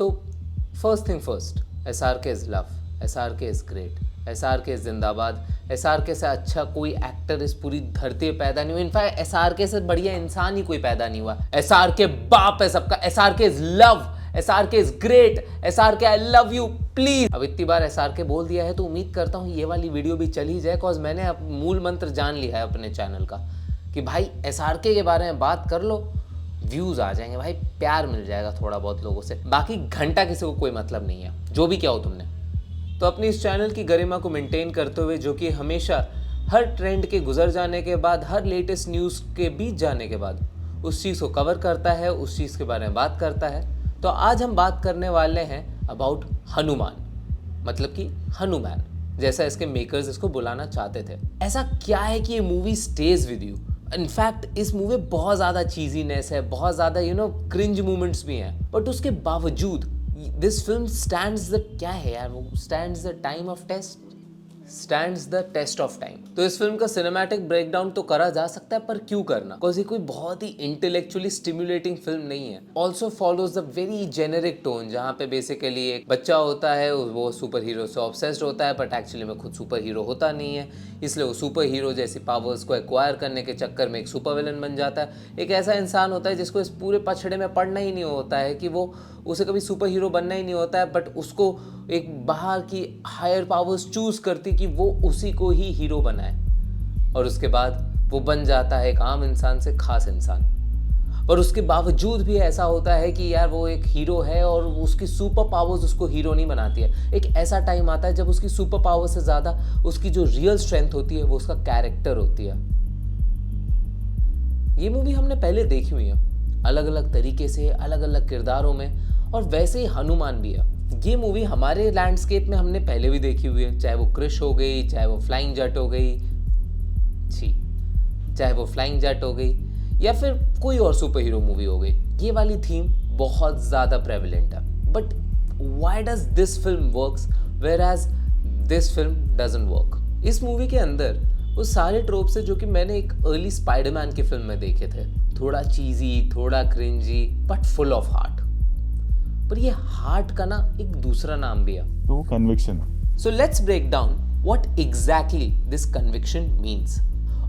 तो first thing first, SRK is love, SRK is great, SRK is जिंदाबाद। SRK से अच्छा कोई एक्टर इस पूरी धरती पे पैदा नहीं हुआ। इनफैक्ट SRK से बढ़िया इंसान ही कोई पैदा नहीं हुआ। SRK बाप है सबका, SRK is love, SRK is great, SRK I love you please. अब इतनी बार SRK बोल दिया है तो उम्मीद करता हूँ ये वाली वीडियो भी चली जाए, बिकॉज मैंने अब मूल मंत्र जान लिया है अपने चैनल का कि भाई SRK के बारे में बात कर लो, व्यूज़ आ जाएंगे भाई, प्यार मिल जाएगा थोड़ा बहुत लोगों से, बाकी घंटा किसी को कोई मतलब नहीं है, जो भी क्या हो तुमने। तो अपनी इस चैनल की गरिमा को मेंटेन करते हुए, जो कि हमेशा हर ट्रेंड के गुजर जाने के बाद, हर लेटेस्ट न्यूज़ के बीत जाने के बाद उस चीज़ को कवर करता है, उस चीज़ के बारे में बात करता है, तो आज हम बात करने वाले हैं अबाउट हनुमान, मतलब कि हनुमान, जैसा इसके मेकर्स इसको बुलाना चाहते थे। ऐसा क्या है कि ये movie stage with you. In fact इस मूवी में बहुत ज़्यादा चीजीनेस है, बहुत ज़्यादा क्रिंज मोमेंट्स भी हैं, बट उसके बावजूद दिस फिल्म स्टैंड्स द, क्या है यार वो, stands the time of test, stands the test of time. तो इस फिल्म का सिनेमैटिक ब्रेकडाउन तो करा जा सकता है, पर क्यों करना, बिकॉज ये कोई बहुत ही इंटेलेक्चुअली स्टिमुलेटिंग फिल्म नहीं है। Also follows the very generic tone, जहाँ पे बेसिकली एक बच्चा होता है, वो सुपर हीरो से ऑब्सेस्ड होता है, बट एक्चुअली में खुद सुपर हीरो होता नहीं है, इसलिए वो सुपर हीरो जैसी पावर्स को एक्वायर करने के चक्कर में एक सुपर विलन बन जाता है। एक ऐसा इंसान होता है जिसको इस पूरे पछड़े में पड़ना ही नहीं होता है कि वो, उसे कभी सुपर हीरो बनना ही नहीं होता है, बट उसको एक बाहर की हायर पावर्स चूज करती कि वो उसी को ही हीरो बनाए, और उसके बाद वो बन जाता है एक आम इंसान से खास इंसान। पर उसके बावजूद भी ऐसा होता है कि यार वो एक हीरो है और उसकी सुपर पावर्स उसको हीरो नहीं बनाती है। एक ऐसा टाइम आता है जब उसकी सुपर पावर से ज़्यादा उसकी जो रियल स्ट्रेंथ होती है वो उसका कैरेक्टर होती है। ये मूवी हमने पहले देखी हुई है अलग अलग तरीके से, अलग अलग किरदारों में, और वैसे ही हनुमान भी है। ये मूवी हमारे लैंडस्केप में हमने पहले भी देखी हुई है, चाहे वो क्रिश हो गई, चाहे वो फ्लाइंग जट हो गई, चाहे वो फ्लाइंग जट हो गई, या फिर कोई और सुपर हीरो मूवी हो गई। ये वाली थीम बहुत ज़्यादा प्रेवलेंट है, but why does this film works whereas this film doesn't work. इस मूवी के अंदर वो सारे ट्रोप्स है जो कि मैंने एक अर्ली स्पाइडरमैन की फिल्म में देखे थे, थोड़ा चीजी, थोड़ा cringy, but full of heart. पर ये हार्ट का ना एक दूसरा नाम भी है, तो conviction. So let's break down what exactly this conviction means,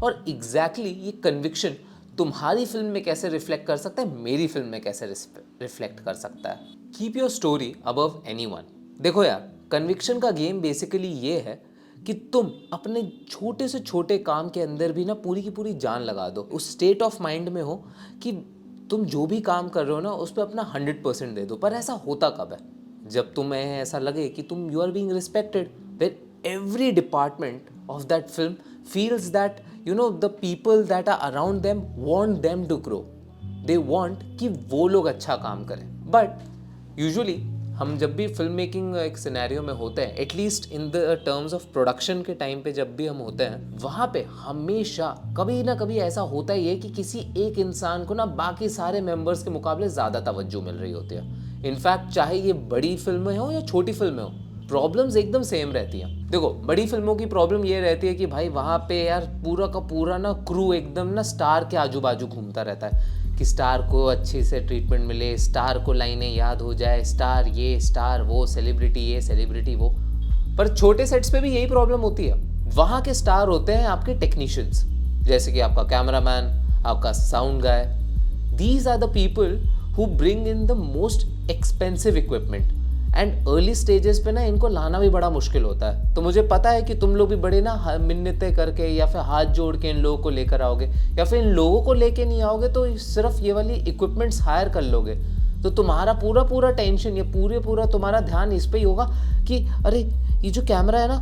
और एग्जैक्टली ये कन्विक्शन तुम्हारी फिल्म में कैसे रिफ्लेक्ट कर सकता है, मेरी फिल्म में कैसे रिफ्लेक्ट कर सकता है। Keep your story above anyone. देखो यार, कन्विक्शन का गेम बेसिकली ये है कि तुम अपने छोटे से छोटे काम के अंदर भी ना पूरी की पूरी जान लगा दो, उस स्टेट ऑफ माइंड में हो कि तुम जो भी काम कर रहे हो ना उस पर अपना 100% दे दो। पर ऐसा होता कब है, जब तुम्हें ऐसा लगे कि तुम you are being respected, when every department of that film feels that the people that are around them want them to grow, they want कि वो लोग अच्छा काम करें। बट यूजुअली हम जब भी फिल्म मेकिंग एक सिनेरियो में होते हैं, at least in the terms of production के टाइम पे जब भी हम होते हैं, वहाँ पे हमेशा कभी ना कभी ऐसा होता ही है कि किसी एक इंसान को ना बाकी सारे मेंबर्स के मुकाबले ज़्यादा तवज्जो मिल रही होती है। इनफैक्ट चाहे ये बड़ी फिल्में हो या छोटी फिल्में हो, प्रॉब्लम्स एकदम सेम रहती हैं। देखो, बड़ी फिल्मों की प्रॉब्लम ये रहती है कि भाई वहाँ पे यार पूरा का पूरा ना क्रू एकदम ना स्टार के आजू बाजू घूमता रहता है कि स्टार को अच्छे से ट्रीटमेंट मिले, स्टार को लाइनें याद हो जाए, स्टार ये स्टार वो, सेलिब्रिटी ये सेलिब्रिटी वो। पर छोटे सेट्स पे भी यही प्रॉब्लम होती है। वहाँ के स्टार होते हैं आपके टेक्नीशियंस, जैसे कि आपका कैमरामैन, आपका sound guy. These are the people who bring in the most expensive equipment, and early stages पे ना इनको लाना भी बड़ा मुश्किल होता है। तो मुझे पता है कि तुम लोग भी बड़े ना मिन्नतें करके या फिर हाथ जोड़ के इन लोगों को लेकर आओगे, या फिर इन लोगों को लेके नहीं आओगे तो सिर्फ ये वाली इक्विपमेंट्स हायर कर लोगे, तो तुम्हारा पूरा टेंशन, ये पूरा तुम्हारा ध्यान इस पे ही होगा कि अरे ये जो कैमरा है ना,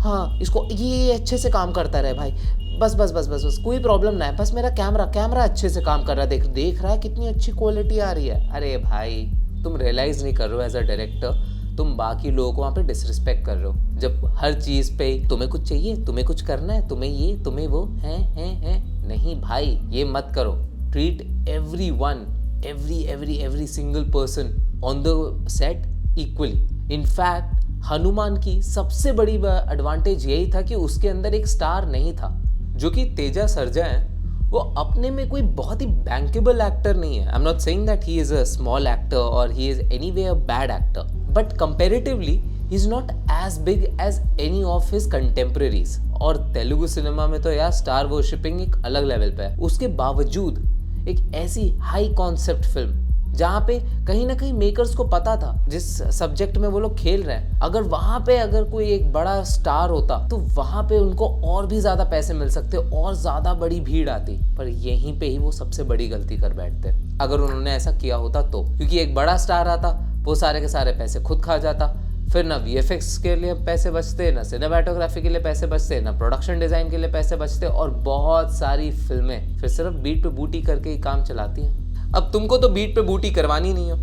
हाँ इसको ये अच्छे से काम करता रहे भाई, बस कोई प्रॉब्लम ना है, बस मेरा कैमरा अच्छे से काम कर रहा है, देख रहा है कितनी अच्छी क्वालिटी आ रही है। अरे भाई, तुम रियलाइज़ नहीं कर रहे हो एज अ डायरेक्टर, तुम बाकी लोगों को वहाँ पे डिसरिस्पेक्ट कर रहे हो। जब हर चीज़ पे तुम्हें कुछ चाहिए, तुम्हें कुछ करना है, तुम्हें ये तुम्हें वो है, नहीं भाई ये मत करो। Treat everyone, every single person on the set equally. In fact Hanuman की सबसे बड़ी एडवांटेज यही था कि उसके अंदर एक स्टार नहीं था, जो कि तेजा सर्जा हैं, वो अपने में कोई बहुत ही बैंकेबल एक्टर नहीं है. I am not saying that he is a small actor और he is anyway a bad actor, but comparatively he is not as big as any of his contemporaries. और तेलुगु सिनेमा में तो यार star worshipping एक अलग level पे है. उसके बावजूद एक ऐसी हाई कॉन्सेप्ट फिल्म जहाँ पे कहीं ना कहीं मेकर्स को पता था जिस सब्जेक्ट में वो लोग खेल रहे हैं, अगर वहाँ पे अगर कोई एक बड़ा स्टार होता तो वहाँ पे उनको और भी ज़्यादा पैसे मिल सकते और ज़्यादा बड़ी भीड़ आती. पर यहीं पे ही वो सबसे बड़ी गलती कर बैठते अगर उन्होंने ऐसा किया होता तो, क्योंकि एक बड़ा स्टार आता वो सारे के सारे पैसे खुद खा जाता. फिर ना VFX के लिए पैसे बचते, ना सिनेमाटोग्राफी के लिए पैसे बचते, ना प्रोडक्शन डिज़ाइन के लिए पैसे बचते, और बहुत सारी फिल्में फिर सिर्फ बीट पे बूटी करके ही काम चलाती हैं. अब तुमको तो बीट पे बूटी करवानी नहीं हो,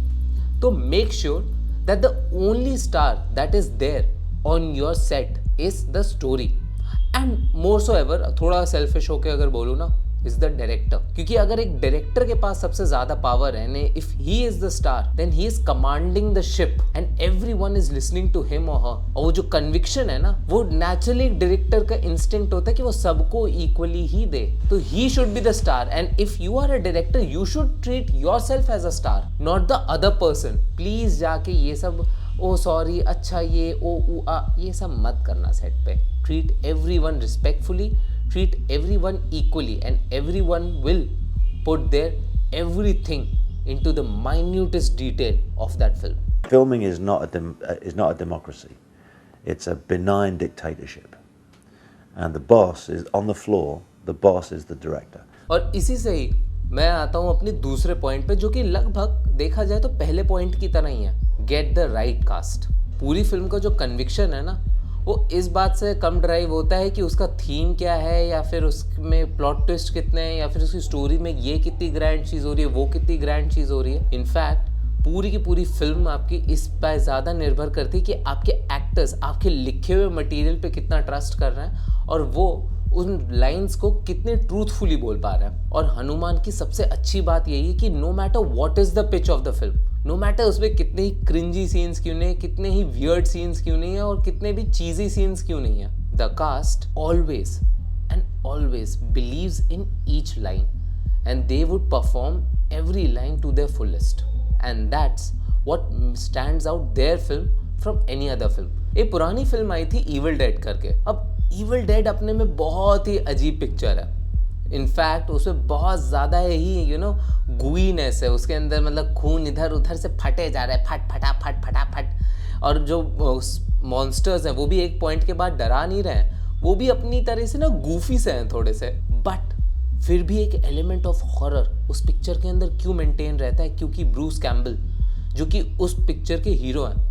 तो make sure that the only star that is there on your set is the story. And more so ever, थोड़ा सेल्फिश होके अगर बोलूँ ना, इज द डायरेक्टर. क्योंकि अगर एक डायरेक्टर के पास सबसे ज्यादा पावर है, if he is the star then he is commanding the ship and everyone is listening to him और हर. और वो जो कन्विक्शन है ना, वो नेचुरली एक डायरेक्टर का इंस्टिंक्ट होता है कि वो सबको इक्वली ही दे. तो he should be the star, and if you are a director you should treat yourself as a star, not the other person. Please जाके ये सब ओ सॉरी अच्छा ये ये सब मत करना सेट पे. Treat everyone respectfully, treat everyone equally, and everyone will put their everything into the minutest detail of that film. Filming is not a democracy. It's a benign dictatorship, and the boss is on the floor. The boss is the director. और इसी से ही मैं आता हूँ अपने दूसरे point पे, जो कि लगभग देखा जाए तो पहले पॉइंट की तरह ही है. Get the right cast. पूरी फिल्म का जो कन्विक्शन है ना, वो इस बात से कम ड्राइव होता है कि उसका थीम क्या है, या फिर उसमें प्लॉट ट्विस्ट कितने हैं, या फिर उसकी स्टोरी में ये कितनी ग्रैंड चीज़ हो रही है, वो कितनी ग्रैंड चीज़ हो रही है. इनफैक्ट पूरी की पूरी फिल्म आपकी इस पर ज़्यादा निर्भर करती है कि आपके एक्टर्स आपके लिखे हुए मटेरियल पे कितना ट्रस्ट कर रहे हैं और वो उन लाइंस को कितने ट्रूथफुली बोल पा रहे हैं. और हनुमान की सबसे अच्छी बात यही है कि no matter what is the pitch of the film, no matter उसमें कितने ही क्रिंजी सीन्स क्यों नहीं, कितने ही वियर्ड सीन्स क्यों नहीं है, और कितने भी चीज़ी सीन्स क्यों नहीं है, the cast always and always believes in each line and they would perform every line to their fullest, and that's what stands out their film from any other film. एक पुरानी फिल्म आई थी evil dead करके. अब evil dead अपने में बहुत ही अजीब picture है. इनफैक्ट उसमें बहुत ज़्यादा ही गुईनेस है उसके अंदर, मतलब खून इधर उधर से फटे जा रहा है, फटाफट. और जो मॉन्स्टर्स हैं वो भी एक पॉइंट के बाद डरा नहीं रहे हैं, वो भी अपनी तरह से गूफी से हैं थोड़े से. बट फिर भी एक एलिमेंट ऑफ हॉरर उस पिक्चर के अंदर क्यों मेंटेन रहता है, क्योंकि ब्रूस कैम्पबेल जो कि उस पिक्चर के हीरो हैं,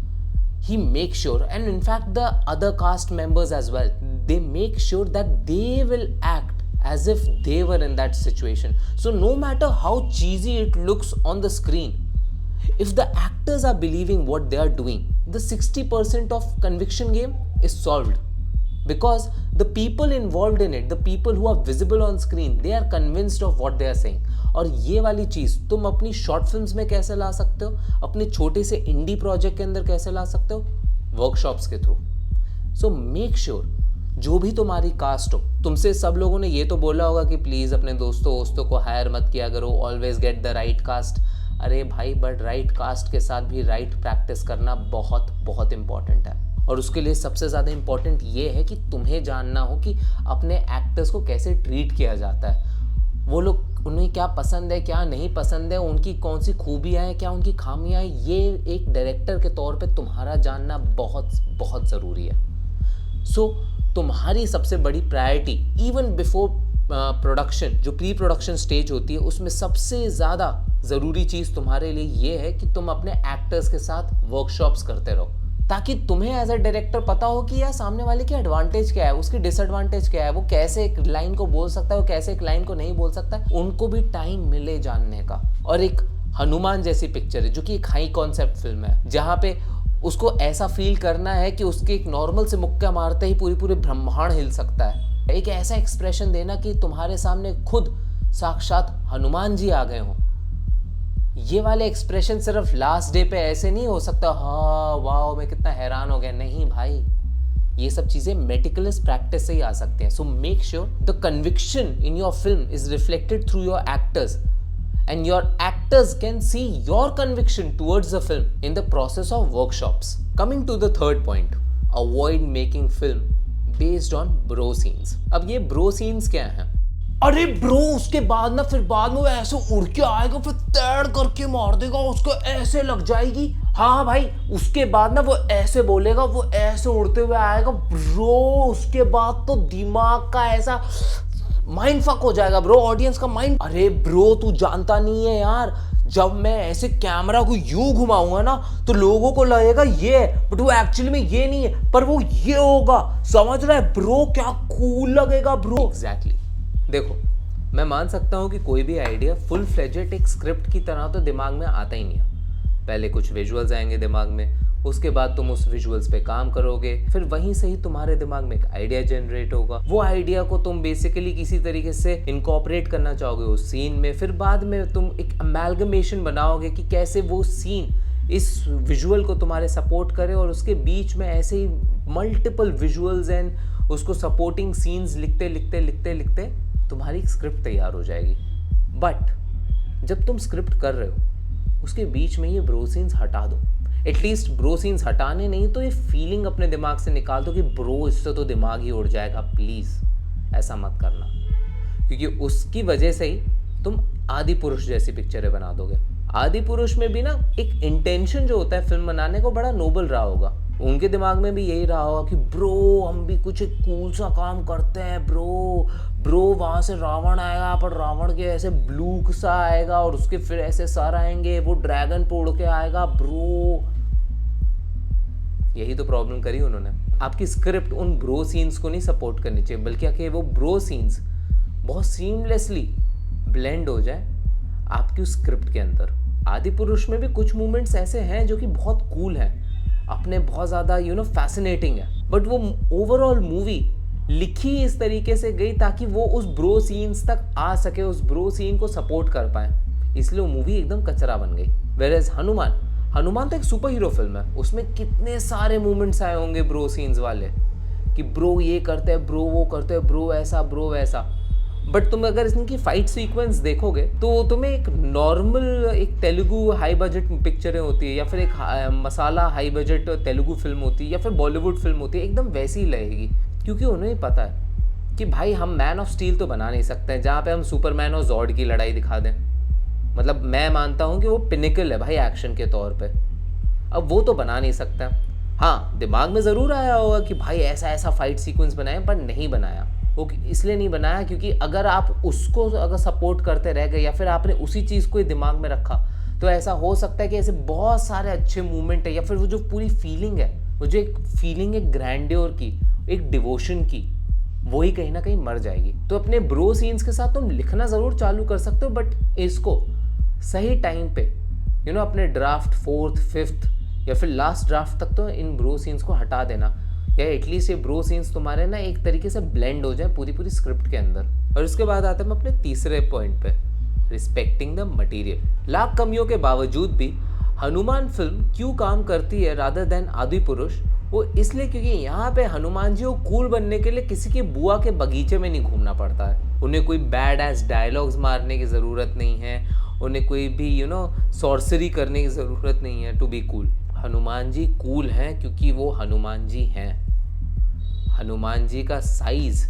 he makes sure, and in fact the other cast members as well, they make sure that they will act as if they were in that situation. So no matter how cheesy it looks on the screen, if the actors are believing what they are doing, the 60% of conviction game is solved, because the people involved in it, the people who are visible on screen, they are convinced of what they are saying. और ये वाली चीज़ तुम अपनी short films में कैसे ला सकते हो, अपने छोटे से इंडी प्रोजेक्ट के अंदर कैसे ला सकते हो, वर्कशॉप्स के थ्रू. सो मेक श्योर जो भी तुम्हारी कास्ट हो, तुमसे सब लोगों ने ये तो बोला होगा कि प्लीज़ अपने दोस्तों को हायर मत किया करो, always get the right cast. अरे भाई, बट राइट कास्ट के साथ भी राइट प्रैक्टिस करना बहुत बहुत इंपॉर्टेंट है. और उसके लिए सबसे ज़्यादा इंपॉर्टेंट ये है कि तुम्हें जानना हो कि अपने एक्टर्स को कैसे ट्रीट किया जाता है, वो लोग उन्हें क्या पसंद है क्या नहीं पसंद है, उनकी कौन सी खूबियाँ हैं क्या उनकी खामियाँ हैं, ये एक डायरेक्टर के तौर पे तुम्हारा जानना बहुत बहुत ज़रूरी है. सो तुम्हारी सबसे बड़ी प्रायोरिटी इवन बिफोर प्रोडक्शन, जो प्री प्रोडक्शन स्टेज होती है, उसमें सबसे ज़्यादा ज़रूरी चीज़ तुम्हारे लिए ये है कि तुम अपने एक्टर्स के साथ वर्कशॉप्स करते रहो, ताकि तुम्हें एज अ डायरेक्टर पता हो कि यार सामने वाले की एडवांटेज क्या है, उसकी डिसएडवांटेज क्या है, वो कैसे एक लाइन को बोल सकता है, वो कैसे एक लाइन को नहीं बोल सकता है. उनको भी टाइम मिले जानने का. और एक हनुमान जैसी पिक्चर है जो कि एक हाई कॉन्सेप्ट फिल्म है, जहाँ पे उसको ऐसा फील करना है कि उसके एक नॉर्मल से मुक्का मारते ही पूरे ब्रह्मांड हिल सकता है. एक ऐसा एक्सप्रेशन देना कि तुम्हारे सामने खुद साक्षात हनुमान जी आ गए हों. ये वाले एक्सप्रेशन सिर्फ लास्ट डे पे ऐसे नहीं हो सकता, हाँ वाह मैं कितना हैरान हो गया. नहीं भाई, ये सब चीज़ें मेटिकुलस प्रैक्टिस से ही आ सकते हैं. So make sure the conviction in your film is reflected through your actors and your actors can see your conviction towards the film in the process of workshops. Coming to the third point, avoid making film based on bro scenes. अब ये bro scenes क्या हैं? अरे bro उसके बाद ना फिर बाद में वो ऐसे उड़ के आएगा, फिर तैर करके मार देगा, उसको ऐसे लग जाएगी. हाँ भाई, उसके बाद ना वो ऐसे बोलेगा, वो ऐसे उड़ते हुए आएगा ब्रो. उसके बाद तो दिमाग का ऐसा माइंड फक हो जाएगा ब्रो, ऑडियंस का माइंड. अरे ब्रो तू जानता नहीं है यार, जब मैं ऐसे कैमरा को यूं घुमाऊंगा ना तो लोगों को लगेगा ये, बट वो एक्चुअली में ये नहीं है, पर वो ये होगा. समझ रहा है ब्रो? क्या कूल लगेगा ब्रो. एग्जैक्टली. देखो, मैं मान सकता हूँ कि कोई भी आइडिया फुल फ्लेजेड एक स्क्रिप्ट की तरह तो दिमाग में आता ही नहीं है. पहले कुछ विजुअल्स आएंगे दिमाग में, उसके बाद तुम उस विजुअल्स पे काम करोगे, फिर वहीं से ही तुम्हारे दिमाग में एक आइडिया जनरेट होगा. वो आइडिया को तुम बेसिकली किसी तरीके से इनकॉर्पोरेट करना चाहोगे उस सीन में, फिर बाद में तुम एक अमेलगमेशन बनाओगे कि कैसे वो सीन इस विजुअल को तुम्हारे सपोर्ट करे, और उसके बीच में ऐसे ही मल्टीपल विजुअल्स एंड उसको सपोर्टिंग सीन्स लिखते लिखते लिखते लिखते तुम्हारी स्क्रिप्ट तैयार हो जाएगी. बट जब तुम स्क्रिप्ट कर रहे हो उसके बीच में ये ब्रो सीन्स हटा दो. एटलीस्ट ब्रो सीन्स हटाने नहीं तो ये फीलिंग अपने दिमाग से निकाल दो कि ब्रो इससे तो दिमाग ही उड़ जाएगा. प्लीज़ ऐसा मत करना, क्योंकि उसकी वजह से ही तुम आदि पुरुष जैसी पिक्चरें बना दोगे. आदि पुरुष में भी ना एक इंटेंशन जो होता है फिल्म बनाने को बड़ा नोबल रहा होगा. उनके दिमाग में भी यही रहा होगा कि ब्रो हम भी कुछ एक कूल सा काम करते हैं ब्रो वहाँ से रावण आएगा, पर रावण के ऐसे ब्लू सा आएगा और उसके फिर ऐसे सर आएंगे, वो ड्रैगन पे उड़ के आएगा ब्रो. यही तो प्रॉब्लम करी उन्होंने. आपकी स्क्रिप्ट उन ब्रो सीन्स को नहीं सपोर्ट करनी चाहिए, बल्कि आके वो ब्रो सीन्स बहुत सीमलेसली ब्लेंड हो जाए आपकी उस स्क्रिप्ट के अंदर. आदि पुरुष में भी कुछ मूवमेंट्स ऐसे हैं जो कि बहुत कूल हैं, अपने बहुत ज़्यादा फैसिनेटिंग है, बट वो ओवरऑल मूवी लिखी इस तरीके से गई ताकि वो उस ब्रो सीन्स तक आ सके, उस ब्रो सीन को सपोर्ट कर पाए, इसलिए वो मूवी एकदम कचरा बन गई. वेयरएज हनुमान तो एक सुपर हीरो फिल्म है, उसमें कितने सारे मूवमेंट्स आए होंगे ब्रो सीन्स वाले कि ब्रो ये करते हैं, ब्रो वो करते हैं, ब्रो ऐसा ब्रो वैसा. बट तुम अगर इनकी फाइट सीक्वेंस देखोगे तो तुम्हें एक नॉर्मल एक तेलुगु हाई बजट पिक्चरें होती है, या फिर एक मसाला हाई बजट तेलुगु फिल्म होती है, या फिर बॉलीवुड फिल्म होती है, एकदम वैसी ही लगेगी. क्योंकि उन्हें पता है कि भाई हम मैन ऑफ स्टील तो बना नहीं सकते हैं जहाँ पे हम सुपरमैन और जॉर्ड की लड़ाई दिखा दें. मतलब मैं मानता हूँ कि वो पिनिकल है भाई एक्शन के तौर पे, अब वो तो बना नहीं सकता. हाँ, दिमाग में ज़रूर आया होगा कि भाई ऐसा ऐसा फाइट सीक्वेंस बनाए, पर नहीं बनाया. वो इसलिए नहीं बनाया क्योंकि अगर आप उसको अगर सपोर्ट करते रह गए या फिर आपने उसी चीज़ को ही दिमाग में रखा तो ऐसा हो सकता है कि ऐसे बहुत सारे अच्छे मूवमेंट है, या फिर वो जो पूरी फीलिंग है, वो जो एक फीलिंग है ग्रैंड्योर की, एक डिवोशन की, वो ही कहीं ना कहीं मर जाएगी. तो अपने ब्रो सीन्स के साथ तुम लिखना ज़रूर चालू कर सकते हो, बट इसको सही टाइम पे अपने ड्राफ्ट 4th 5th या फिर लास्ट ड्राफ्ट तक तो इन ब्रो सीन्स को हटा देना, या एटलीस्ट ये ब्रो सीन्स तुम्हारे ना एक तरीके से ब्लेंड हो जाए पूरी स्क्रिप्ट के अंदर. और उसके बाद आते हैं हम अपने तीसरे पॉइंट पे, रिस्पेक्टिंग द मटेरियल. लाख कमियों के बावजूद भी हनुमान फिल्म क्यों काम करती है रादर देन आदि पुरुष, वो इसलिए क्योंकि यहाँ पे हनुमान जी को कूल बनने के लिए किसी की बुआ के बगीचे में नहीं घूमना पड़ता है. उन्हें कोई बैड एस डायलॉग्स मारने की ज़रूरत नहीं है, उन्हें कोई भी सॉर्सरी करने की ज़रूरत नहीं है to be cool. Hanuman ji cool हैं क्योंकि वो हनुमान जी हैं. हनुमान जी का साइज,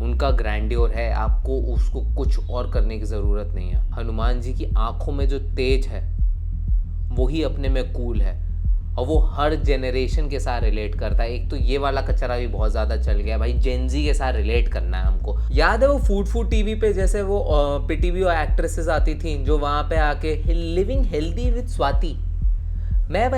उनका ग्रैंड्योर है, आपको उसको कुछ और करने की ज़रूरत नहीं है. हनुमान जी की आंखों में जो तेज है वही अपने में कूल है, और वो हर जेनरेशन के साथ रिलेट करता है. एक तो ये वाला कचरा भी बहुत ज़्यादा चल गया भाई, जेनजी के साथ रिलेट करना है हमको. याद है वो फूड टीवी पे जैसे वो पीटीवी और एक्ट्रेसेस आती थी जो वहाँ पे आके लिविंग हेल्दी विद स्वाति, मैं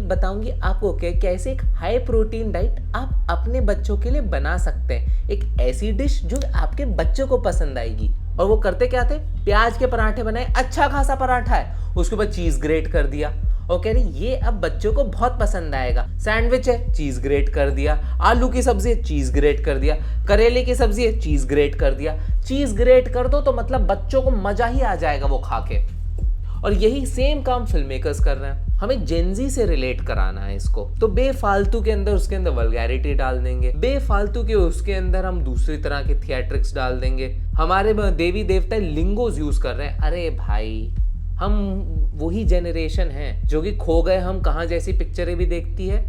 बताऊंगी आपको कि कैसे एक हाई प्रोटीन डाइट आप अपने बच्चों के लिए बना सकते हैं, एक ऐसी डिश जो आपके बच्चों को पसंद आएगी. और वो करते क्या थे, प्याज के पराठे बनाए, अच्छा खासा पराठा है, उसके ऊपर चीज़ ग्रेट कर दिया और कह रही ये अब बच्चों को बहुत पसंद आएगा. सैंडविच है, चीज़ ग्रेट कर दिया. आलू की सब्जी है, चीज़ ग्रेट कर दिया. करेले की सब्जी है, चीज़ ग्रेट कर दिया. चीज़ ग्रेट कर दो तो मतलब बच्चों को मज़ा ही आ जाएगा वो खा के. और यही सेम काम फिल्म मेकर्स कर रहे हैं. हमें जेनजी से रिलेट कराना है इसको, तो बेफालतू के अंदर उसके अंदर वल्गैरिटी डाल देंगे, बेफालतू के उसके अंदर हम दूसरी तरह के थिएट्रिक्स डाल देंगे, हमारे देवी देवता लिंगोज यूज कर रहे हैं। अरे भाई, हम वही जेनरेशन है जो कि खो गए हम कहाँ जैसी पिक्चरें भी देखती है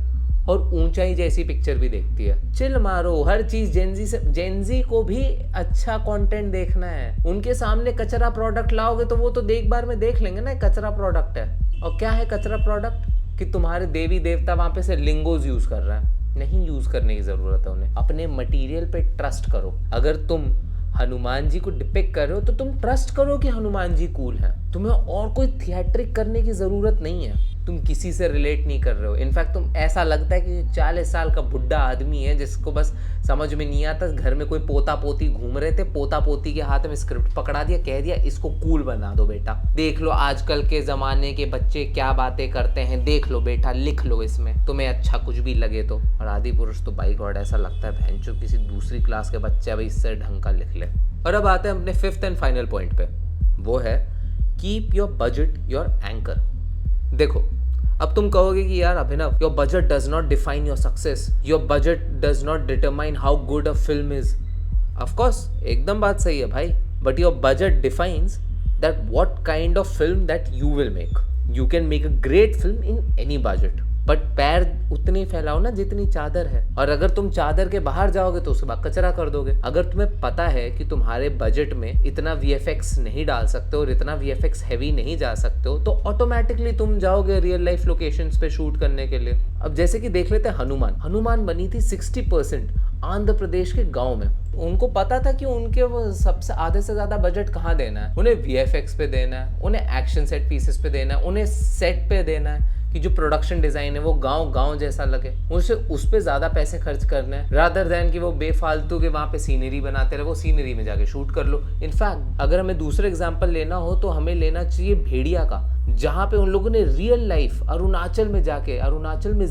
और ऊंचाई जैसी पिक्चर भी देखती है। चिल मारो, हर चीज जेनजी को भी अच्छा कंटेंट देखना है। उनके सामने कचरा प्रोडक्ट लाओगे तो वो तो एक बार में देख लेंगे ना कचरा प्रोडक्ट है। और क्या है कचरा प्रोडक्ट? कि तुम्हारे देवी देवता वहां पे से लिंगोज यूज कर रहा है। नहीं यूज करने की जरूरत है उन्हें। अपने मटेरियल पे ट्रस्ट करो। अगर तुम हनुमान जी को डिपिक्ट कर रहे हो तो तुम ट्रस्ट करो कि हनुमान जी कूल हैं। तुम्हें और कोई थिएट्रिक करने की जरूरत नहीं है। तुम किसी से रिलेट नहीं कर रहे हो। इनफैक्ट तुम ऐसा लगता है कि 40 साल का बुढ़ा आदमी है जिसको बस समझ में नहीं आता, घर में कोई पोता पोती घूम रहे थे, पोता पोती के हाथ में स्क्रिप्ट पकड़ा दिया, कह दिया इसको कूल बना दो बेटा, देख लो आजकल के ज़माने के बच्चे क्या बातें करते हैं, देख लो बेटा, लिख लो इसमें, तुम्हें अच्छा कुछ भी लगे तो। और आदि पुरुष तो बाई गॉड ऐसा लगता है भैंचो किसी दूसरी क्लास के बच्चे भाई इससे ढंग का लिख ले। और अब आते हैं अपने 5th एंड फाइनल पॉइंट पे, वो है keep your budget your anchor. देखो, अब तुम कहोगे कि यार Abhinav, your budget does not define your success, your budget does not determine how good a film is. Of course, एकदम बात सही है भाई, but your budget defines that what kind of film that you will make. You can make a great film in any budget, but पैर उतनी फैलाओ ना जितनी चादर है। और अगर तुम चादर के बाहर जाओगे तो उसके बाद कचरा कर दोगे। अगर तुम्हें पता है कि तुम्हारे बजट में इतना VFX नहीं डाल सकते और इतना VFX हैवी नहीं जा सकते हो, तो ऑटोमेटिकली तुम जाओगे रियल लाइफ लोकेशंस पे शूट करने के लिए। अब जैसे कि देख लेते हैं हनुमान बनी थी 60% आंध्र प्रदेश के गांव में। उनको पता था कि उनके वो सबसे आधे से ज्यादा बजट कहाँ देना है। उन्हें VFX पे देना है, उन्हें एक्शन सेट पीसेस पे देना है, उन्हें सेट पे देना है कि जो प्रोडक्शन डिजाइन है वो गांव जैसा लगे। उसे उस पे ज्यादा पैसे खर्च करने हैं रादर देन कि वो बेफालतू के वहां पे सीनरी बनाते रहे। वो सीनरी में जाके शूट कर लो। इनफैक्ट अगर हमें दूसरे एग्जांपल लेना हो तो हमें लेना चाहिए भेड़िया का, जहाँ पे उन लोगों ने रियल लाइफ अरुणाचल में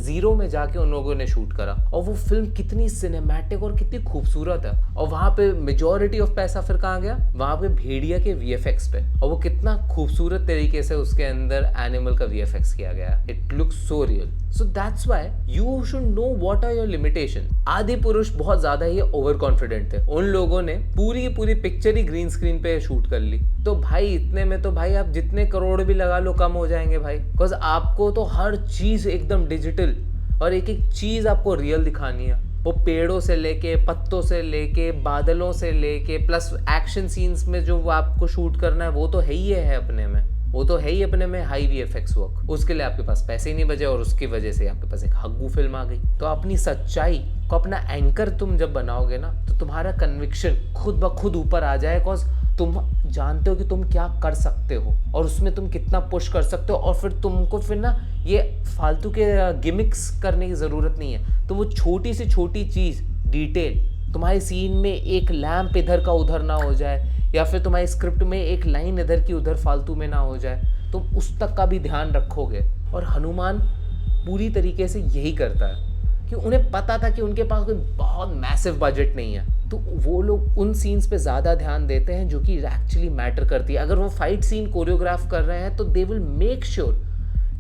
0 में जाके उन लोगों ने शूट करा। और वो फिल्म कितनी सिनेमैटिक और कितनी खूबसूरत है। और वहाँ पे मेजॉरिटी ऑफ पैसा फिर कहाँ गया? वहाँ पे भेड़िया के VFX पे। और वो कितना खूबसूरत तरीके से उसके अंदर एनिमल का VFX किया गया। It looks so real. So that's why you should know what are your limitation. Adipurush बहुत ज्यादा ही ओवर कॉन्फिडेंट थे। उन लोगों ने पूरी की पूरी पिक्चर ही ग्रीन स्क्रीन पे शूट कर ली। तो भाई इतने में तो भाई आप जितने करोड़ भी लगा लो कम हो जाएंगे भाई। बिकॉज आपको तो हर चीज एकदम डिजिटल और एक एक चीज आपको रियल दिखानी है। वो पेड़ों से लेके, पत्तों से लेके, बादलों से लेके, प्लस एक्शन सीन्स में जो आपको शूट करना है वो तो है ही है अपने में, वो तो है ही अपने में हाई VFX वर्क। उसके लिए आपके पास पैसे ही नहीं बचे और उसकी वजह से आपके पास एक हग्गू फिल्म आ गई। तो अपनी सच्चाई को अपना एंकर तुम जब बनाओगे ना तो तुम्हारा कन्विक्शन खुद ब खुद ऊपर आ जाए। बिकॉज तुम जानते हो कि तुम क्या कर सकते हो और उसमें तुम कितना पुश कर सकते हो। और फिर तुमको फिर ना ये फालतू के गिमिक्स करने की ज़रूरत नहीं है। तो वो छोटी से छोटी चीज़, डिटेल, तुम्हारे सीन में एक लैंप इधर का उधर ना हो जाए या फिर तुम्हारी स्क्रिप्ट में एक लाइन इधर की उधर फालतू में ना हो जाए, तुम उस तक का भी ध्यान रखोगे। और हनुमान पूरी तरीके से यही करता है कि उन्हें पता था कि उनके पास कोई बहुत मैसिव बजट नहीं है, तो वो लोग उन सीन्स पे ज़्यादा ध्यान देते हैं जो कि एक्चुअली मैटर करती है। अगर वो फाइट सीन कोरियोग्राफ कर रहे हैं तो दे विल मेक श्योर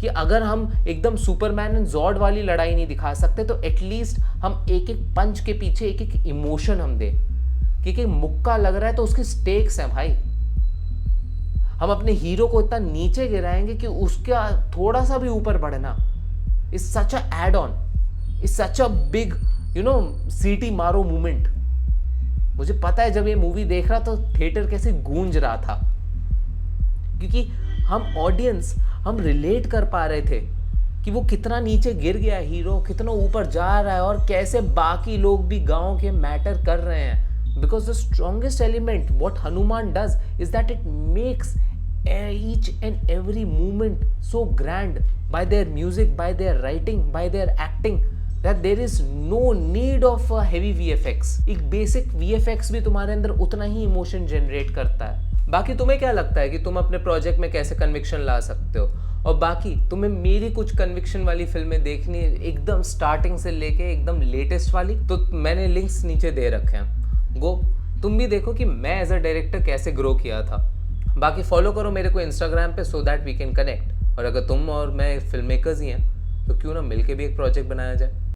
कि अगर हम एकदम सुपरमैन एंड जॉर्ड वाली लड़ाई नहीं दिखा सकते तो एटलीस्ट हम एक एक पंच के पीछे एक एक इमोशन हम दें। क्योंकि मुक्का लग रहा है तो उसके स्टेक्स हैं भाई। हम अपने हीरो को इतना नीचे गिराएंगे कि उसका थोड़ा सा भी ऊपर बढ़ना is such a add on, is such a big सीटी मारो मूवमेंट। मुझे पता है जब ये मूवी देख रहा तो थिएटर कैसे गूंज रहा था, क्योंकि हम ऑडियंस हम रिलेट कर पा रहे थे कि वो कितना नीचे गिर गया है हीरो, कितना ऊपर जा रहा है और कैसे बाकी लोग भी गांव के मैटर कर रहे हैं। Because the strongest element what Hanuman does is that it makes each and every movement so grand by their music, by their writing, by their acting that there is no need of a heavy VFX. एक basic VFX भी तुम्हारे अंदर उतना ही emotion generate करता है। बाकी तुम्हें क्या लगता है कि तुम अपने प्रोजेक्ट में कैसे कन्विक्शन ला सकते हो? और बाकी तुम्हें मेरी कुछ कन्विक्शन वाली फिल्में देखनी है एकदम स्टार्टिंग से लेके एकदम लेटेस्ट वाली, तो मैंने लिंक्स नीचे दे रखे हैं। गो तुम भी देखो कि मैं एज अ डायरेक्टर कैसे ग्रो किया था। बाकी फॉलो करो मेरे को इंस्टाग्राम पे so that we can connect. और अगर तुम और मैं फिल्म मेकर्स ही हैं तो क्यों ना मिलके भी एक प्रोजेक्ट बनाया जाए।